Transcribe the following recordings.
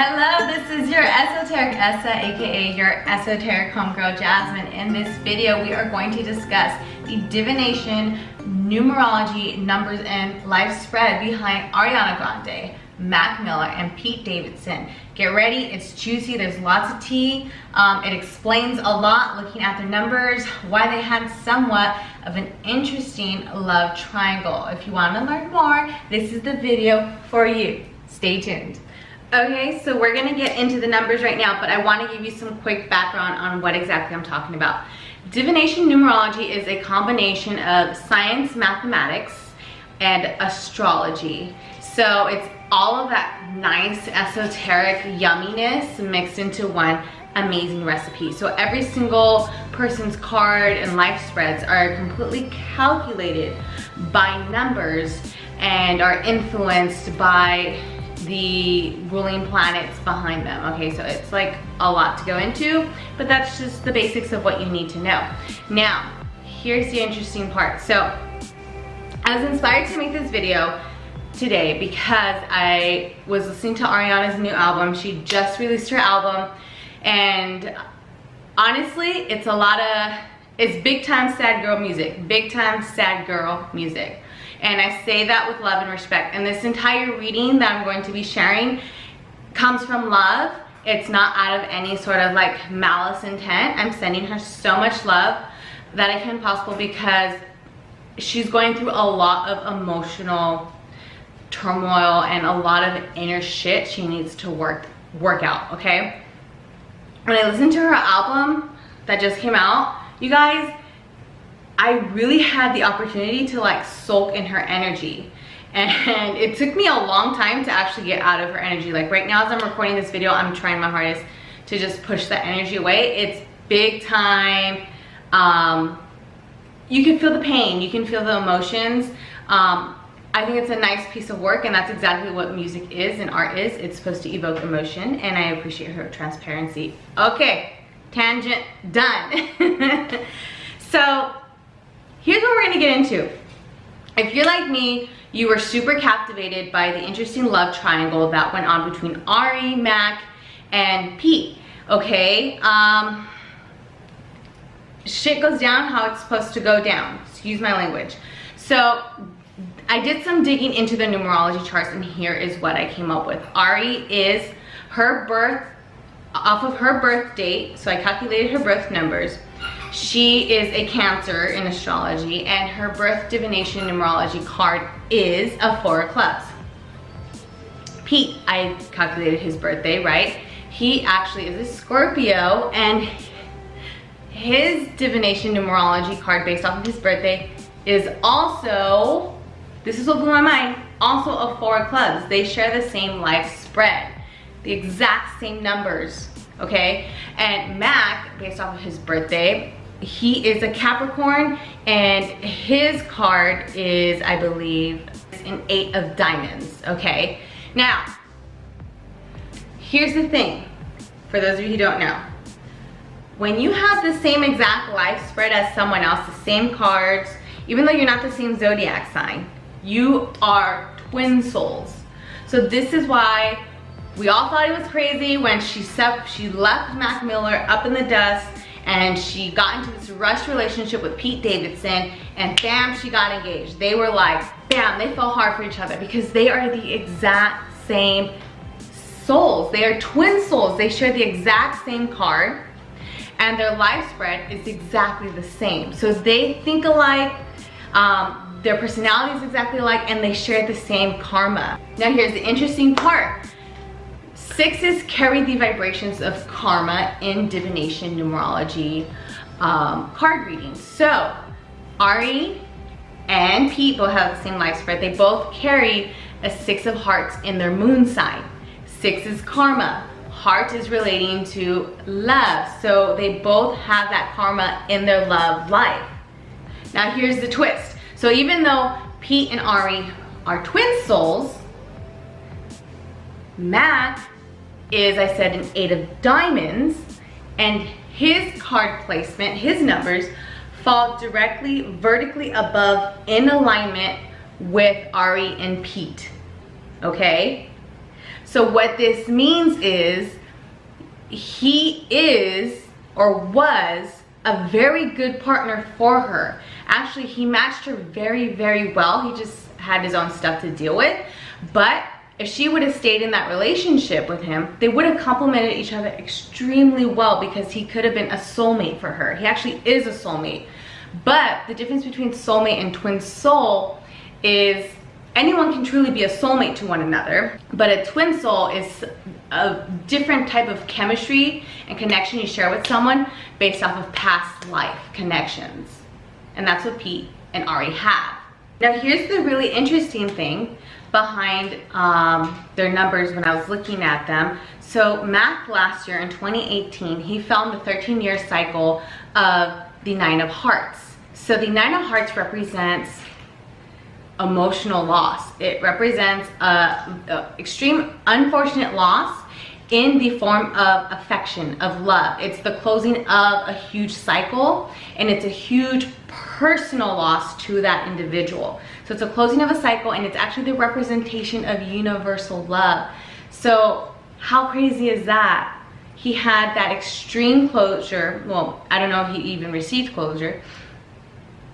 Hello, this is your esoteric Essa, aka your esoteric homegirl Jasmine. In this video, we are going to discuss the divination, numerology, numbers, and life spread behind Ariana Grande, Mac Miller, and Pete Davidson. Get ready, it's juicy, there's lots of tea. It explains a lot looking at their numbers, why they had somewhat of an interesting love triangle. If you want to learn more, this is the video for you. Stay tuned. Okay, so we're gonna get into the numbers right now, but I want to give you some quick background on what exactly I'm talking about. Divination numerology is a combination of science, mathematics, and astrology. So it's all of that nice esoteric yumminess mixed into one amazing recipe. So every single person's card and life spreads are completely calculated by numbers and are influenced by the ruling planets behind them. Okay, so it's like a lot to go into, but that's just the basics of what you need to know. Now, here's the interesting part. So I was inspired to make this video today because I was listening to Ariana's new album. She just released her album, and honestly, it's big time sad girl music, big time sad girl music. And I say that with love and respect. And this entire reading that I'm going to be sharing comes from love. It's not out of any sort of like malice intent. I'm sending her so much love that I can possible because she's going through a lot of emotional turmoil and a lot of inner shit she needs to work out, okay? When I listened to her album that just came out, you guys, I really had the opportunity to like soak in her energy, and it took me a long time to actually get out of her energy. Like right now as I'm recording this video, I'm trying my hardest to just push that energy away. It's big time. You can feel the pain, you can feel the emotions. I think it's a nice piece of work, and that's exactly what music is and art is. It's supposed to evoke emotion, and I appreciate her transparency. Okay, tangent done. So here's what we're gonna get into. If you're like me, you were super captivated by the interesting love triangle that went on between Ari, Mac, and Pete, okay? Shit goes down how it's supposed to go down, excuse my language. So I did some digging into the numerology charts, and here is what I came up with. Ari is her birth, off of her birth date, so I calculated her birth numbers. She is a Cancer in astrology, and her birth divination numerology card is a 4 of clubs. Pete, I calculated his birthday, right? He actually is a Scorpio, and his divination numerology card based off of his birthday is also, this is what blew my mind, also a 4 of clubs. They share the same life spread, the exact same numbers, okay? And Mac, based off of his birthday, he is a Capricorn, and his card is, I believe, an 8 of diamonds, okay? Now, here's the thing, for those of you who don't know. When you have the same exact life spread as someone else, the same cards, even though you're not the same zodiac sign, you are twin souls. So this is why we all thought it was crazy when she left Mac Miller up in the dust, and she got into this rushed relationship with Pete Davidson, and bam, she got engaged. They were like, bam, they fell hard for each other because they are the exact same souls. They are twin souls. They share the exact same card, and their life spread is exactly the same. So they think alike, their personality is exactly alike, and they share the same karma. Now here's the interesting part. 6s carry the vibrations of karma in divination numerology card readings. So Ari and Pete both have the same life spread. They both carry a 6 of hearts in their moon sign. 6 is karma. Heart is relating to love. So they both have that karma in their love life. Now here's the twist. So even though Pete and Ari are twin souls, Mac is, I said, an 8 of diamonds, and his card placement, his numbers, fall directly vertically above in alignment with Ari and Pete, okay? So what this means is he is or was a very good partner for her. Actually, he matched her very, very well. He just had his own stuff to deal with. But if she would have stayed in that relationship with him, they would have complemented each other extremely well, because he could have been a soulmate for her. He actually is a soulmate. But the difference between soulmate and twin soul is anyone can truly be a soulmate to one another, but a twin soul is a different type of chemistry and connection you share with someone based off of past life connections. And that's what Pete and Ari have. Now here's the really interesting thing behind their numbers when I was looking at them. So Mac last year in 2018, he found the 13-year cycle of the 9 of Hearts. So the 9 of Hearts represents emotional loss. It represents a extreme unfortunate loss in the form of affection, of love. It's the closing of a huge cycle, and it's a huge personal loss to that individual. So it's a closing of a cycle, and it's actually the representation of universal love. So how crazy is that? He had that extreme closure. Well, I don't know if he even received closure,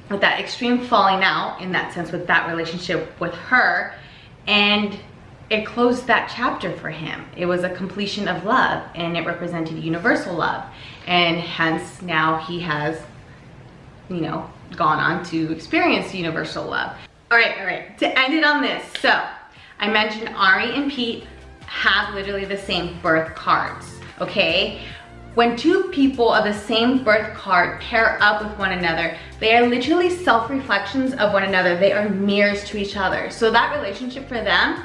with that extreme falling out in that sense with that relationship with her, and it closed that chapter for him. It was a completion of love, and it represented universal love, and hence now he has, you know, gone on to experience universal love. All right, to end it on this, so I mentioned Ari and Pete have literally the same birth cards, okay? When two people of the same birth card pair up with one another, they are literally self-reflections of one another. They are mirrors to each other. So that relationship for them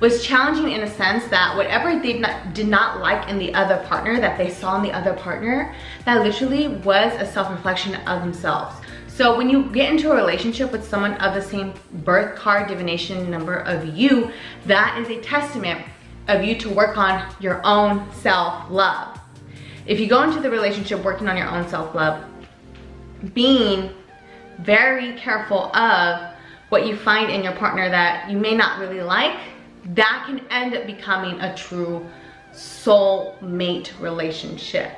was challenging in a sense that whatever they did not like in the other partner, that they saw in the other partner, that literally was a self-reflection of themselves. So when you get into a relationship with someone of the same birth card divination number of you, that is a testament of you to work on your own self-love. If you go into the relationship working on your own self-love, being very careful of what you find in your partner that you may not really like, that can end up becoming a true soul-mate relationship.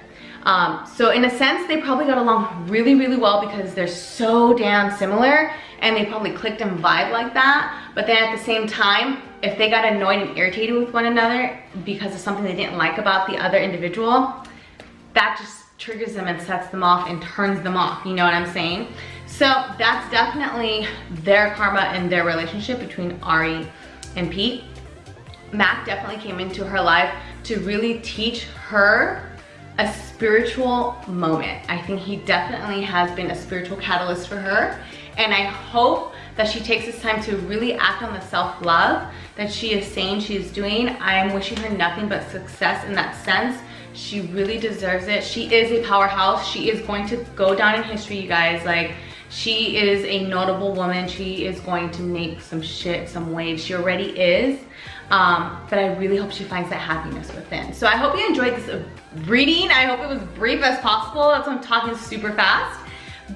So in a sense, they probably got along really, really well because they're so damn similar, and they probably clicked and vibe like that. But then at the same time, if they got annoyed and irritated with one another because of something they didn't like about the other individual, that just triggers them and sets them off and turns them off, you know what I'm saying? So that's definitely their karma and their relationship between Ari and Pete. Mac definitely came into her life to really teach her a spiritual moment. I think he definitely has been a spiritual catalyst for her, and I hope that she takes this time to really act on the self-love that she is saying she is doing. I am wishing her nothing but success in that sense. She really deserves it. She is a powerhouse. She is going to go down in history, you guys. Like, she is a notable woman. She is going to make some shit, some waves. She already is. But I really hope she finds that happiness within. So I hope you enjoyed this reading. I hope it was brief as possible. That's why I'm talking super fast.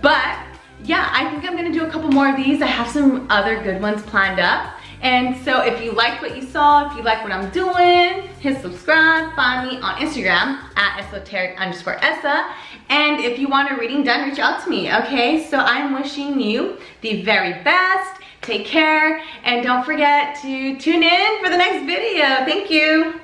But yeah, I think I'm gonna do a couple more of these. I have some other good ones planned up. And so if you liked what you saw, if you like what I'm doing, hit subscribe, find me on Instagram at esoteric_Essa. And if you want a reading done, reach out to me, okay? So I'm wishing you the very best. Take care, and don't forget to tune in for the next video. Thank you.